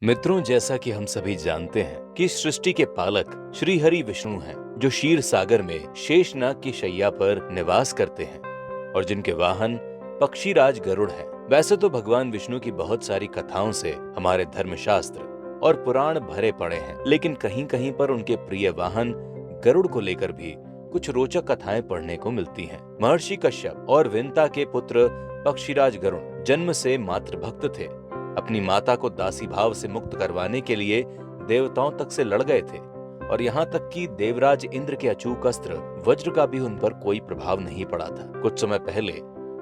मित्रों, जैसा कि हम सभी जानते हैं कि इस सृष्टि के पालक श्री हरि विष्णु हैं, जो क्षीर सागर में शेषनाग की शैया पर निवास करते हैं और जिनके वाहन पक्षीराज गरुड़ हैं। वैसे तो भगवान विष्णु की बहुत सारी कथाओं से हमारे धर्मशास्त्र और पुराण भरे पड़े हैं, लेकिन कहीं कहीं पर उनके प्रिय वाहन गरुड़ को लेकर भी कुछ रोचक कथाएं पढ़ने को मिलती हैं। महर्षि कश्यप और विंता के पुत्र पक्षीराज गरुड़ जन्म से मातृभक्त थे। अपनी माता को दासी भाव से मुक्त करवाने के लिए देवताओं तक से लड़ गए थे और यहाँ तक कि देवराज इंद्र के अचूक अस्त्र वज्र का भी उन पर कोई प्रभाव नहीं पड़ा था। कुछ समय पहले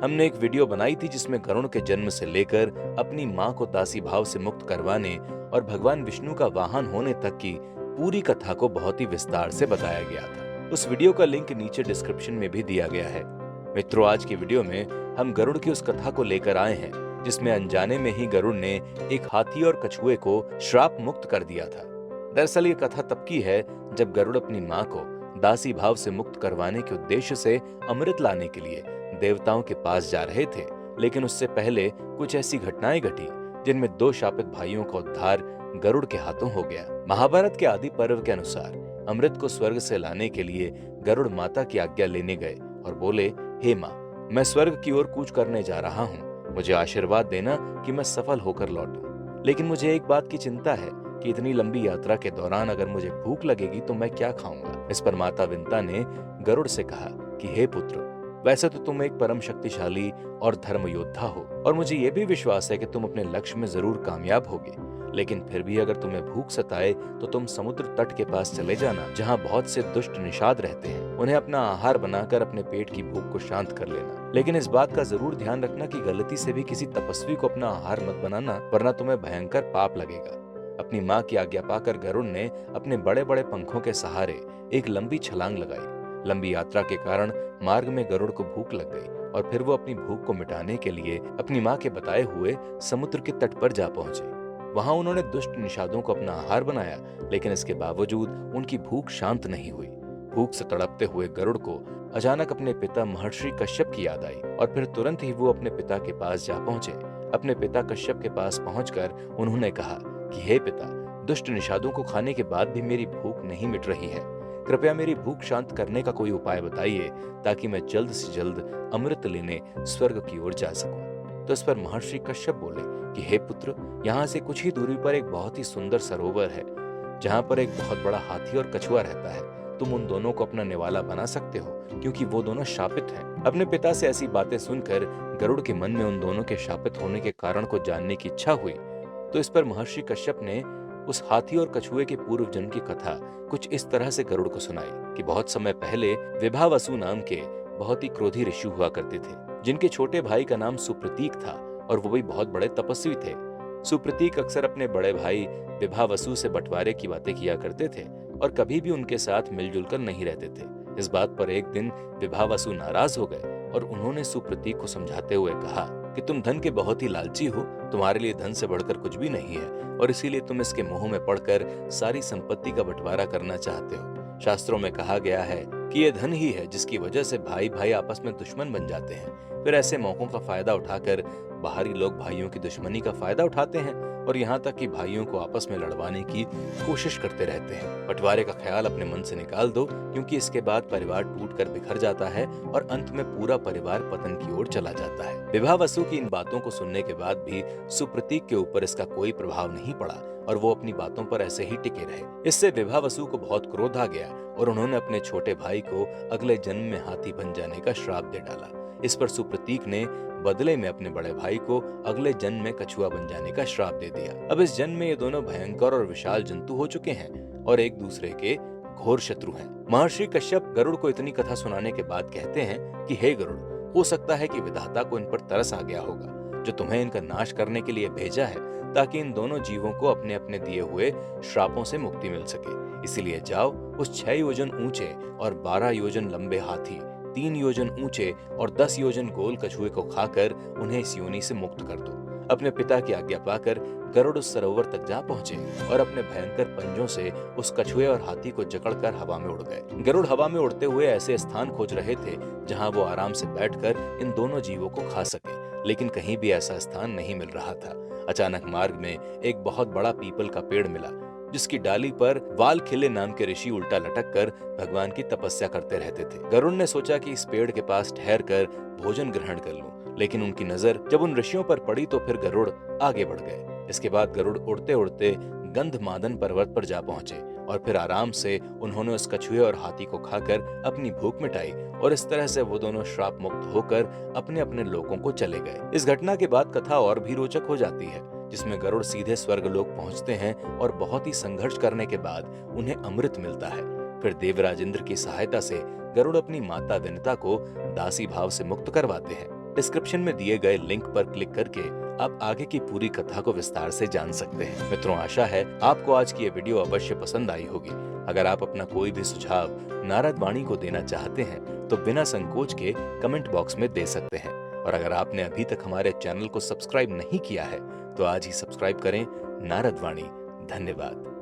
हमने एक वीडियो बनाई थी जिसमें गरुड़ के जन्म से लेकर अपनी मां को दासी भाव से मुक्त करवाने और भगवान विष्णु का वाहन होने तक की पूरी कथा को बहुत ही विस्तार से बताया गया था। उस वीडियो का लिंक नीचे डिस्क्रिप्शन में भी दिया गया है। मित्रों, आज की वीडियो में हम गरुड़ की उस कथा को लेकर आए हैं जिसमें अनजाने में ही गरुड़ ने एक हाथी और कछुए को श्राप मुक्त कर दिया था। दरअसल ये कथा तब की है जब गरुड़ अपनी मां को दासी भाव से मुक्त करवाने के उद्देश्य से अमृत लाने के लिए देवताओं के पास जा रहे थे, लेकिन उससे पहले कुछ ऐसी घटनाएं घटी जिनमें दो शापित भाइयों का उद्धार गरुड़ के हाथों हो गया। महाभारत के आदि पर्व के अनुसार अमृत को स्वर्ग से लाने के लिए गरुड़ माता की आज्ञा लेने गए और बोले, हे माँ, मैं स्वर्ग की ओर कूच करने जा रहा हूँ, मुझे आशीर्वाद देना कि मैं सफल होकर लौटूं। लेकिन मुझे एक बात की चिंता है कि इतनी लंबी यात्रा के दौरान अगर मुझे भूख लगेगी तो मैं क्या खाऊंगा। इस पर माता विंता ने गरुड़ से कहा कि हे पुत्र, वैसे तो तुम एक परम शक्तिशाली और धर्म योद्धा हो और मुझे ये भी विश्वास है कि तुम अपने लक्ष्य में जरूर कामयाब होगे, लेकिन फिर भी अगर तुम्हें भूख सताए तो तुम समुद्र तट के पास चले जाना, जहाँ बहुत से दुष्ट निषाद रहते हैं। उन्हें अपना आहार बनाकर अपने पेट की भूख को शांत कर लेना, लेकिन इस बात का जरूर ध्यान रखना कि गलती से भी किसी तपस्वी को अपना आहार मत बनाना, वरना तुम्हें भयंकर पाप लगेगा। अपनी माँ की आज्ञा पाकर गरुड़ ने अपने बड़े बड़े पंखों के सहारे एक लंबी छलांग लगाई। लंबी यात्रा के कारण मार्ग में गरुड़ को भूख लग गई और फिर वो अपनी भूख को मिटाने के लिए अपनी माँ के बताए हुए समुद्र के तट पर जा पहुंचे। वहां उन्होंने दुष्ट निषादों को अपना आहार बनाया, लेकिन इसके बावजूद उनकी भूख शांत नहीं हुई। भूख से तड़पते हुए गरुड़ को अचानक अपने पिता महर्षि कश्यप की याद आई और फिर तुरंत ही वो अपने पिता के पास जा पहुंचे। अपने पिता कश्यप के पास पहुंचकर उन्होंने कहा कि हे पिता, दुष्ट निषादों को खाने के बाद भी मेरी भूख नहीं मिट रही है। कृपया मेरी भूख शांत करने का कोई उपाय बताइए ताकि मैं जल्द से जल्द अमृत लेने स्वर्ग की ओर जा सकूं। तो इस पर महर्षि कश्यप बोले कि हे पुत्र, यहाँ से कुछ ही दूरी पर एक बहुत ही सुंदर सरोवर है, जहाँ पर एक बहुत बड़ा हाथी और कछुआ रहता है। तुम उन दोनों को अपना निवाला बना सकते हो क्योंकि वो दोनों शापित हैं। अपने पिता से ऐसी बातें सुनकर गरुड़ के मन में उन दोनों के शापित होने के कारण को जानने की इच्छा हुई। तो इस पर महर्षि कश्यप ने उस हाथी और कछुए के पूर्व जन्म की कथा कुछ इस तरह से गरुड़ को सुनाई कि बहुत समय पहले विभावसु नाम के बहुत ही क्रोधी ऋषि हुआ करते थे, जिनके छोटे भाई का नाम सुप्रतीक था और वो भी बहुत बड़े तपस्वी थे। सुप्रतीक अक्सर अपने बड़े भाई विभावसु से बंटवारे की बातें किया करते थे और कभी भी उनके साथ मिलजुल कर नहीं रहते थे। इस बात पर एक दिन विभावसु नाराज हो गए और उन्होंने सुप्रतीक को समझाते हुए कहा कि तुम धन के बहुत ही लालची हो, तुम्हारे लिए धन से बढ़कर कुछ भी नहीं है और इसीलिए तुम इसके मोह में पड़कर सारी संपत्ति का बंटवारा करना चाहते हो। शास्त्रों में कहा गया है कि यह धन ही है जिसकी वजह से भाई भाई आपस में दुश्मन बन जाते हैं। फिर ऐसे मौकों का फायदा उठाकर बाहरी लोग भाइयों की दुश्मनी का फायदा उठाते हैं और यहाँ तक कि भाइयों को आपस में लड़वाने की कोशिश करते रहते हैं। बंटवारे का ख्याल अपने मन से निकाल दो, क्योंकि इसके बाद परिवार टूटकर बिखर जाता है और अंत में पूरा परिवार पतन की ओर चला जाता है। विभावसु की इन बातों को सुनने के बाद भी सुप्रतीक के ऊपर इसका कोई प्रभाव नहीं पड़ा और वो अपनी बातों पर ऐसे ही टिके रहे। इससे विभावसु को बहुत क्रोध आ गया और उन्होंने अपने छोटे भाई को अगले जन्म में हाथी बन जाने का श्राप दे डाला। इस पर सुप्रतीक ने बदले में अपने बड़े भाई को अगले जन्म में कछुआ बन जाने का श्राप दे दिया। अब इस जन्म में ये दोनों भयंकर और विशाल जंतु हो चुके हैं और एक दूसरे के घोर शत्रु हैं। महर्षि कश्यप गरुड़ को इतनी कथा सुनाने के बाद कहते हैं कि हे गरुड़, हो सकता है कि विधाता को इन पर तरस आ गया होगा, जो तुम्हें इनका नाश करने के लिए भेजा है, ताकि इन दोनों जीवों को अपने अपने दिए हुए श्रापों से मुक्ति मिल सके। इसीलिए जाओ, उस 6 योजन ऊंचे और 12 योजन लंबे हाथी, 3 योजन ऊंचे और 10 योजन गोल कछुए को खाकर उन्हें इस योनि से मुक्त कर दो। अपने पिता की आज्ञा पाकर गरुड़ उस सरोवर तक जा पहुंचे और अपने भयंकर पंजों से उस कछुए और हाथी को जकड़कर हवा में उड़ गए। गरुड़ हवा में उड़ते हुए ऐसे स्थान खोज रहे थे जहां वो आराम से बैठकर इन दोनों जीवों को खा सके, लेकिन कहीं भी ऐसा स्थान नहीं मिल रहा था। अचानक मार्ग में एक बहुत बड़ा पीपल का पेड़ मिला, जिसकी डाली पर वालखिले नाम के ऋषि उल्टा लटक कर भगवान की तपस्या करते रहते थे। गरुड़ ने सोचा कि इस पेड़ के पास ठहर कर भोजन ग्रहण कर लूं, लेकिन उनकी नजर जब उन ऋषियों पर पड़ी तो फिर गरुड़ आगे बढ़ गए। इसके बाद गरुड़ उड़ते उड़ते गंधमादन पर्वत पर जा पहुंचे और फिर आराम से उन्होंने उस कछुए और हाथी को खाकर अपनी भूख मिटाई और इस तरह से वो दोनों श्राप मुक्त होकर अपने अपने लोकों को चले गए। इस घटना के बाद कथा और भी रोचक हो जाती है, जिसमें गरुड़ सीधे स्वर्गलोक पहुंचते हैं और बहुत ही संघर्ष करने के बाद उन्हें अमृत मिलता है। फिर देवराज इंद्र की सहायता से गरुड़ अपनी माता विनता को दासी भाव से मुक्त करवाते हैं। डिस्क्रिप्शन में दिए गए लिंक पर क्लिक करके आप आगे की पूरी कथा को विस्तार से जान सकते हैं। मित्रों, आशा है आपको आज की ये वीडियो अवश्य पसंद आई होगी। अगर आप अपना कोई भी सुझाव नारद वाणी को देना चाहते हैं तो बिना संकोच के कमेंट बॉक्स में दे सकते हैं। और अगर आपने अभी तक हमारे चैनल को सब्सक्राइब नहीं किया है तो आज ही सब्सक्राइब करें। नारद वाणी। धन्यवाद।